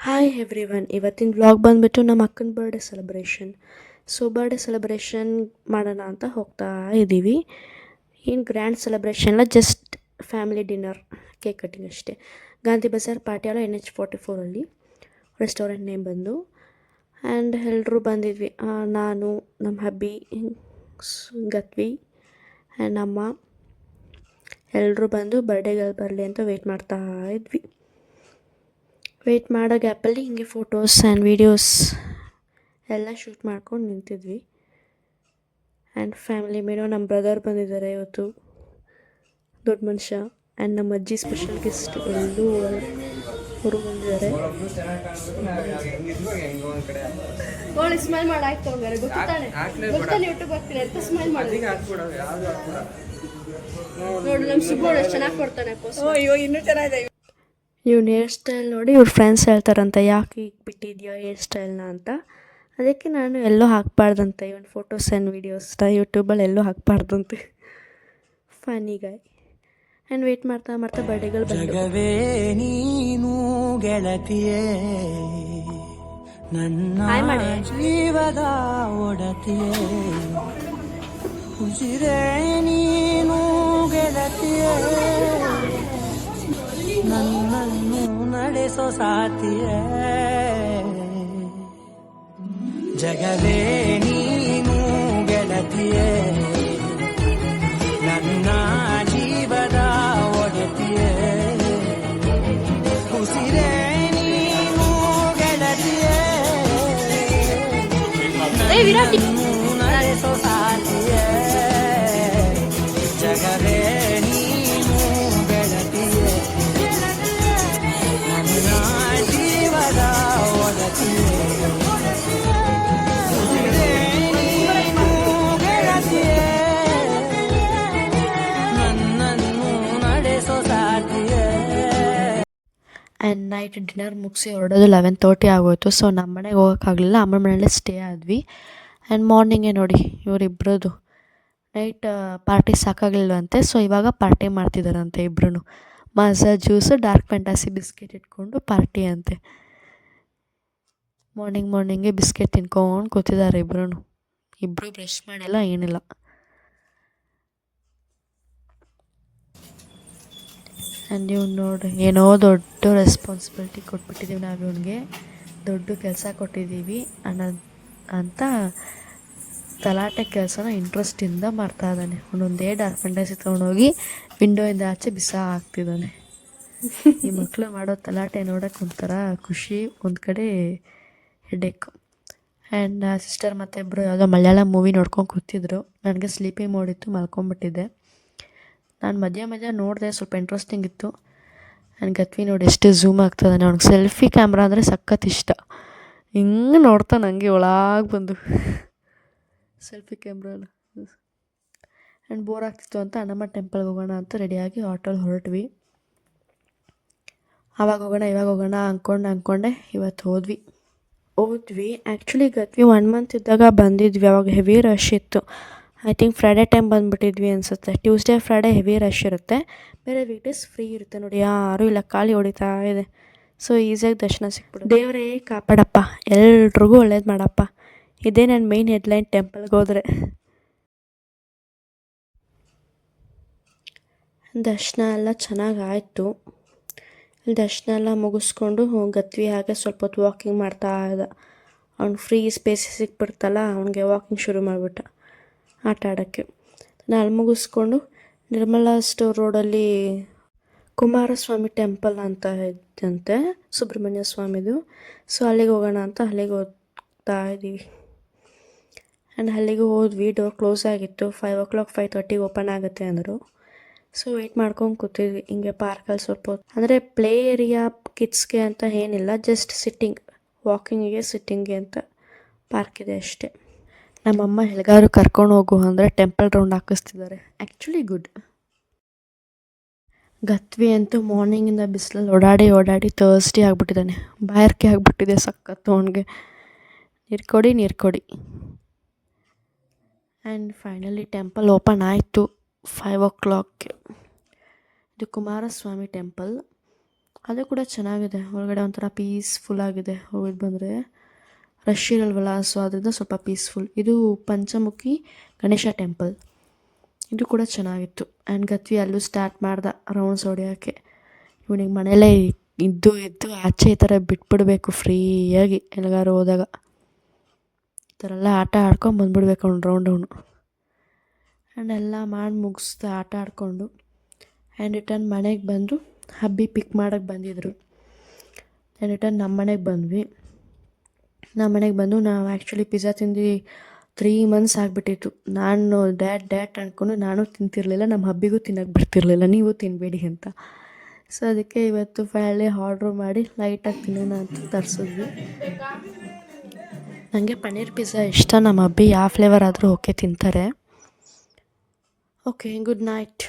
Hi everyone, ಇವತ್ತಿನ vlog ಬಂದುಬಿಟ್ಟು ನಮ್ಮ ಅಕ್ಕನ birthday celebration. So birthday celebration ಮಾಡೋಣ ಅಂತ ಹೋಗ್ತಾ ಇದ್ದೀವಿ. ಏನು ಗ್ರ್ಯಾಂಡ್ ಸೆಲೆಬ್ರೇಷನ್ ಇಲ್ಲ, just family dinner, cake cutting ಅಷ್ಟೇ. Gandhi Bazaar Patiala NH44 restaurant name ಬಂದು. ಆ್ಯಂಡ್ ಎಲ್ಲರೂ ಬಂದಿದ್ವಿ, ನಾನು, ನಮ್ಮ ಹಬ್ಬಿ, ಗತ್ವಿ ಆ್ಯಂಡ್ ಅಮ್ಮ ಎಲ್ಲರೂ ಬಂದು ಬರ್ಡೇಗಳು ಬರಲಿ ಅಂತ ವೆಯ್ಟ್ ಮಾಡ್ತಾ ಇದ್ವಿ. ವೆಯ್ಟ್ ಮಾಡೋ ಗ್ಯಾಪಲ್ಲಿ ಹಿಂಗೆ ಫೋಟೋಸ್ ಆ್ಯಂಡ್ ವೀಡಿಯೋಸ್ ಎಲ್ಲ ಶೂಟ್ ಮಾಡ್ಕೊಂಡು ನಿಂತಿದ್ವಿ. ಆ್ಯಂಡ್ ಫ್ಯಾಮಿಲಿ ಮೇನೋ ನಮ್ಮ ಬ್ರದರ್ ಬಂದಿದ್ದಾರೆ ಇವತ್ತು, ದೊಡ್ಡ ಮನುಷ್ಯ. ಆ್ಯಂಡ್ ನಮ್ಮ ಅಜ್ಜಿ ಸ್ಪೆಷಲ್ ಗೆಸ್ಟ್ ಎಲ್ಲರೂ ಅವರು ಬಂದಿದ್ದಾರೆ. ಸ್ಮೈಲ್ ಮಾಡಾಯ್ತು ಯೂಟ್ಯೂಬ್ ಹಾಕ್ತೀನಿ ಅಂತ ಸ್ಮೈಲ್ ಮಾಡಿ ನೋಡಿ. ನಮ್ಮ ಸುಬ್ಬೋಳು ಎಷ್ಟು ಚೆನ್ನಾಗಿ ಕೊಡ್ತಾನೆ. ಇನ್ನೂ ಚೆನ್ನಾಗಿದೆ ಇವ್ನ ಹೇರ್ ಸ್ಟೈಲ್ ನೋಡಿ ಇವ್ರ ಫ್ರೆಂಡ್ಸ್ ಹೇಳ್ತಾರಂತ, ಯಾಕೆ ಈಗ ಬಿಟ್ಟಿದ್ಯಾ ಹೇರ್ ಸ್ಟೈಲ್ನ ಅಂತ. ಅದಕ್ಕೆ ನಾನು ಎಲ್ಲೂ ಹಾಕಬಾರ್ದಂತೆ ಇವನ್ ಫೋಟೋಸ್ ಆ್ಯಂಡ್ ವೀಡಿಯೋಸ್ನ ಯೂಟ್ಯೂಬಲ್ಲಿ ಎಲ್ಲೂ ಹಾಕಬಾರ್ದಂತೆ. ಫನಿ ಗಾಯ್. ಆ್ಯಂಡ್ ವೆಯ್ಟ್ ಮಾಡ್ತಾ ಮಾಡ್ತಾ ಬರ್ಡೇಗಳು ಜಗವೇ ನೀನು ಗೆಳತಿಯೇ, ನನ್ನ ಜೀವದ ಒಡತಿಯೇ, ಉಸಿರೇ ನೀನು ಗೆಳತಿಯೇ, ನನ್ನನ್ನು ನಡೆಸೋ ಸಾತಿಯೇ. ಜಗವೇ ನೀನು ಗೆಳತಿಯೇ, ನನ್ನ ಜೀವದ ಒಡತಿಯೇ, ಉಸಿರೇ ನೀನು ಗೆಳತಿಯೇ, ನನ್ನನ್ನು ನಡೆಸೋ ಸಾತಿಯೇ. ಜಗವೇ ನೀನು ಗೆಳತಿಯೇ, ನನ್ನ ಜೀವದ ಒಡತಿಯೇ, ಉಸಿರೇ ನೀನು ಗೆಳತಿಯೇ, ನನ್ನನ್ನು ನಡೆಸೋ ಸಾತಿಯೇ. ಆ್ಯಂಡ್ ನೈಟ್ ಡಿನ್ನರ್ ಮುಗಿಸಿ ಹೊರಡೋದು 11:30 ಆಗೋಯ್ತು. ಸೊ ನಮ್ಮ ಮನೆಗೆ ಹೋಗೋಕ್ಕಾಗಲಿಲ್ಲ, ಅಮ್ಮನ ಮನೆಯಲ್ಲೇ ಸ್ಟೇ ಆದ್ವಿ. ಆ್ಯಂಡ್ ಮಾರ್ನಿಂಗೇ ನೋಡಿ ಇವರಿಬ್ಬರದು ನೈಟ್ ಪಾರ್ಟಿ ಸಾಕಾಗಲಿಲ್ವಂತೆ. ಸೊ ಇವಾಗ ಪಾರ್ಟಿ ಮಾಡ್ತಿದ್ದಾರಂತೆ ಇಬ್ಬರೂ. ಮಾಝಾ ಜ್ಯೂಸು, ಡಾರ್ಕ್ ಫ್ಯಾಂಟಾಸಿ ಬಿಸ್ಕೆಟ್ ಇಟ್ಕೊಂಡು ಪಾರ್ಟಿ ಅಂತೆ. ಮಾರ್ನಿಂಗೇ ಬಿಸ್ಕೆಟ್ ತಿನ್ಕೊಂಡು ಕೂತಿದ್ದಾರೆ ಇಬ್ಬರೂ. ಇಬ್ಬರು ಬ್ರಷ್ ಮಾಡಿಲ್ಲ, ಏನಿಲ್ಲ. ಆ್ಯಂಡ್ ಇವ್ನು ನೋಡಿ ಏನೋ ದೊಡ್ಡ ರೆಸ್ಪಾನ್ಸಿಬಿಲಿಟಿ ಕೊಟ್ಬಿಟ್ಟಿದ್ದೀವಿ ನಾವು ಇವನಿಗೆ, ದೊಡ್ಡ ಕೆಲಸ ಕೊಟ್ಟಿದ್ದೀವಿ ಅಂತ ತಲಾಟೆ ಕೆಲಸನ ಇಂಟ್ರೆಸ್ಟಿಂದ ಮಾಡ್ತಾ ಇದ್ದಾನೆ. ಒಂದೊಂದೇ ಡಾರ್ಕ್ ಫ್ಯಾಂಟಸಿ ತೊಗೊಂಡೋಗಿ ವಿಂಡೋಯಿಂದ ಆಚೆ ಹಾಕ್ತಿದ್ದಾನೆ. ಈ ಮಕ್ಕಳು ಮಾಡೋ ತಲಾಟೆ ನೋಡೋಕೆ ಒಂಥರ ಖುಷಿ, ಒಂದು ಕಡೆ ಹೆಡ್ಡೇಕು. ಆ್ಯಂಡ್ ಸಿಸ್ಟರ್ ಮತ್ತು ಇಬ್ಬರು ಯಾವುದೋ ಮಲಯಾಳಂ ಮೂವಿ ನೋಡ್ಕೊಂಡು ಕೂತಿದ್ರು. ನನಗೆ ಸ್ಲೀಪಿಂಗ್ ಮೋಡಿತ್ತು, ಮಲ್ಕೊಂಬಿಟ್ಟಿದ್ದೆ. ನಾನು ಮಧ್ಯ ನೋಡಿದೆ, ಸ್ವಲ್ಪ ಇಂಟ್ರೆಸ್ಟಿಂಗ್ ಇತ್ತು. ಆ್ಯಂಡ್ ಗತ್ವಿ ನೋಡಿ ಎಷ್ಟು ಝೂಮ್ ಆಗ್ತದಾನೆ. ಅವ್ನಿಗೆ ಸೆಲ್ಫಿ ಕ್ಯಾಮ್ರಾ ಅಂದರೆ ಸಖತ್ ಇಷ್ಟ. ಹಿಂಗೆ ನೋಡ್ತಾನೆ ಹಂಗೆ ಒಳಗೆ ಬಂದು ಸೆಲ್ಫಿ ಕ್ಯಾಮ್ರಾನ. ಆ್ಯಂಡ್ ಬೋರ್ ಆಗ್ತಿತ್ತು ಅಂತ ಅಣ್ಣಮ್ಮ ಟೆಂಪಲ್ಗೆ ಹೋಗೋಣ ಅಂತ ರೆಡಿಯಾಗಿ ಆಟೋಲ್ಲಿ ಹೊರಟ್ವಿ. ಆವಾಗ ಹೋಗೋಣ ಇವಾಗ ಹೋಗೋಣ ಅಂದ್ಕೊಂಡೆ ಇವತ್ತು ಹೋದ್ವಿ. ಆ್ಯಕ್ಚುಲಿ ಗತ್ವಿ 1 ಮಂತ್ ಇದ್ದಾಗ ಬಂದಿದ್ವಿ. ಅವಾಗ ಹೆವಿ ರಶ್ ಇತ್ತು. ಐ ಥಿಂಕ್ ಫ್ರೈಡೇ ಟೈಮ್ ಬಂದುಬಿಟ್ಟಿದ್ವಿ ಅನಿಸುತ್ತೆ. ಟ್ಯೂಸ್ಡೇ ಫ್ರೈಡೇ ಹೆವಿ ರಶ್ ಇರುತ್ತೆ, ಬೇರೆ ವೀಕ್ಡೇಸ್ ಫ್ರೀ ಇರುತ್ತೆ. ನೋಡಿ ಯಾರೂ ಇಲ್ಲ, ಖಾಲಿ ಹೊಡಿತಾ ಇದೆ. ಸೊ ಈಸಿಯಾಗಿ ದರ್ಶನ ಸಿಕ್ಬಿಡು. ದೇವರೇ ಕಾಪಾಡಪ್ಪ, ಎಲ್ರಿಗೂ ಒಳ್ಳೇದು ಮಾಡಪ್ಪ. ಇದೇ ನನ್ನ ಮೇಯ್ನ್ ಹೆಡ್ಲೈನ್ ಟೆಂಪಲ್ಗೆ ಹೋದರೆ. ದರ್ಶನ ಎಲ್ಲ ಚೆನ್ನಾಗಾಯಿತು. ಇಲ್ಲಿ ದರ್ಶನ ಎಲ್ಲ ಮುಗಿಸ್ಕೊಂಡು ಗತ್ವಿ ಹಾಗೆ ಸ್ವಲ್ಪ ಹೊತ್ತು ವಾಕಿಂಗ್ ಮಾಡ್ತಾ ಇದ್ದ. ಅವ್ನು ಫ್ರೀ ಸ್ಪೇಸ್ ಸಿಕ್ಬಿಡ್ತಲ್ಲ, ಅವ್ನಿಗೆ ವಾಕಿಂಗ್ ಶುರು ಮಾಡಿಬಿಟ್ಟ ಆಟ ಆಡೋಕ್ಕೆ. ನಾನು ಮುಗಿಸ್ಕೊಂಡು ನಿರ್ಮಲಾ ಸ್ಟೋರ್ ರೋಡಲ್ಲಿ ಕುಮಾರಸ್ವಾಮಿ ಟೆಂಪಲ್ ಅಂತ ಇದ್ದಂತೆ, ಸುಬ್ರಹ್ಮಣ್ಯ ಸ್ವಾಮಿದು. ಸೊ ಅಲ್ಲಿಗೆ ಹೋಗೋಣ ಅಂತ ಅಲ್ಲಿಗೆ ಹೋಗ್ತಾ ಇದ್ದೀವಿ. ಆ್ಯಂಡ್ ಅಲ್ಲಿಗೆ ಹೋದ್ವಿ. ಡೋರ್ ಕ್ಲೋಸ್ ಆಗಿತ್ತು. 5 o'clock 5:30 ಓಪನ್ ಆಗುತ್ತೆ ಅಂದರು. ಸೊ ವೆಯ್ಟ್ ಮಾಡ್ಕೊಂಡು ಕೂತಿದ್ವಿ ಹಿಂಗೆ ಪಾರ್ಕಲ್ಲಿ ಸ್ವಲ್ಪ ಹೊತ್ತು. ಅಂದರೆ ಪ್ಲೇ ಏರಿಯಾ ಕಿಡ್ಸ್ಗೆ ಅಂತ ಏನಿಲ್ಲ, ಜಸ್ಟ್ ಸಿಟ್ಟಿಂಗ್, ವಾಕಿಂಗಿಗೆ ಸಿಟ್ಟಿಂಗ್ಗೆ ಅಂತ ಪಾರ್ಕ್ ಇದೆ ಅಷ್ಟೇ. ನಮ್ಮಮ್ಮ ಎಲ್ಲಿಗಾದ್ರು ಕರ್ಕೊಂಡು ಹೋಗು ಅಂದರೆ ಟೆಂಪಲ್ ರೌಂಡ್ ಹಾಕಿಸ್ತಿದ್ದಾರೆ. Actually good. ಗತ್ವಿ ಅಂತೂ ಮಾರ್ನಿಂಗಿಂದ ಬಿಸಿಲಲ್ಲಿ ಓಡಾಡಿ ಥರ್ಸ್ಡೇ ಆಗಿಬಿಟ್ಟಿದ್ದಾನೆ. ಬಾಯಾರಿಕೆ ಆಗಿಬಿಟ್ಟಿದೆ ಸಖತ್ತು ಅವನಿಗೆ. ನೀರು ಕೊಡಿ. ಆ್ಯಂಡ್ ಫೈನಲಿ ಟೆಂಪಲ್ ಓಪನ್ ಆಯಿತು 5 o'clock. ಇದು ಕುಮಾರಸ್ವಾಮಿ ಟೆಂಪಲ್. ಅದು ಕೂಡ ಚೆನ್ನಾಗಿದೆ. ಒಳಗಡೆ ಒಂಥರ ಪೀಸ್ಫುಲ್ ಆಗಿದೆ. ಹೋಗಿದ್ದು ಬಂದರೆ ರಶ್ ಇರಲ್ವಲ್ಲ, ಸೊ ಅದರಿಂದ ಸ್ವಲ್ಪ ಪೀಸ್ಫುಲ್. ಇದು ಪಂಚಮುಖಿ ಗಣೇಶ ಟೆಂಪಲ್. ಇದು ಕೂಡ ಚೆನ್ನಾಗಿತ್ತು. ಆ್ಯಂಡ್ ಗತ್ವಿ ಅಲ್ಲೂ ಸ್ಟಾರ್ಟ್ ಮಾಡ್ದೆ ರೌಂಡ್ಸ್ ಹೊಡಿಯೋಕ್ಕೆ. ಇವನಿಗೆ ಮನೇಲೇ ಇದ್ದು ಆಚೆ ಈ ಥರ ಬಿಟ್ಬಿಡ್ಬೇಕು ಫ್ರೀಯಾಗಿ. ಎಲ್ಲಿಗಾರು ಹೋದಾಗ ಈ ಥರ ಎಲ್ಲ ಆಟ ಆಡ್ಕೊಂಡು ಬಂದುಬಿಡ್ಬೇಕು ಅವ್ನು ರೌಂಡ್ ಅವನು. ಆ್ಯಂಡ್ ಎಲ್ಲ ಮಾಡಿ ಮುಗಿಸ್ದೆ ಆಟ ಆಡಿಕೊಂಡು. ಆ್ಯಂಡ್ ರಿಟರ್ನ್ ಮನೆಗೆ ಬಂದು ಹಬ್ಬಿ ಪಿಕ್ ಮಾಡೋಕ್ಕೆ ಬಂದಿದ್ದರು. ಆ್ಯಂಡ್ ರಿಟರ್ನ್ ನಮ್ಮ ಮನೆಗೆ ಬಂದ್ವಿ. ನಮ್ಮ ಮನೆಗೆ ಬಂದು ನಾವು ಆ್ಯಕ್ಚುಲಿ ಪಿಜ್ಜಾ ತಿಂದು 3 months ಆಗಿಬಿಟ್ಟಿತ್ತು. ನಾನು ಡ್ಯಾಡ್ ಅಂದ್ಕೊಂಡು ನಾನು ತಿಂತಿರಲಿಲ್ಲ, ನಮ್ಮ ಹಬ್ಬಿಗೂ ತಿನ್ನೋಕ್ಕೆ ಬಿಡ್ತಿರ್ಲಿಲ್ಲ, ನೀವು ತಿನ್ನಬೇಡಿ ಅಂತ. ಸೊ ಅದಕ್ಕೆ ಇವತ್ತು ಫೈನಲಿ ಆರ್ಡ್ರ್ ಮಾಡಿ ಲೈಟಾಗಿ ತಿನ್ನೋಣ ಅಂತ ತರಿಸಿದ್ವಿ. ನನಗೆ ಪನ್ನೀರ್ ಪಿಜ್ಜಾ ಇಷ್ಟ. ನಮ್ಮ ಹಬ್ಬಿ ಯಾವ ಫ್ಲೇವರ್ ಆದರೂ ಓಕೆ ತಿಂತಾರೆ. Okay, good night.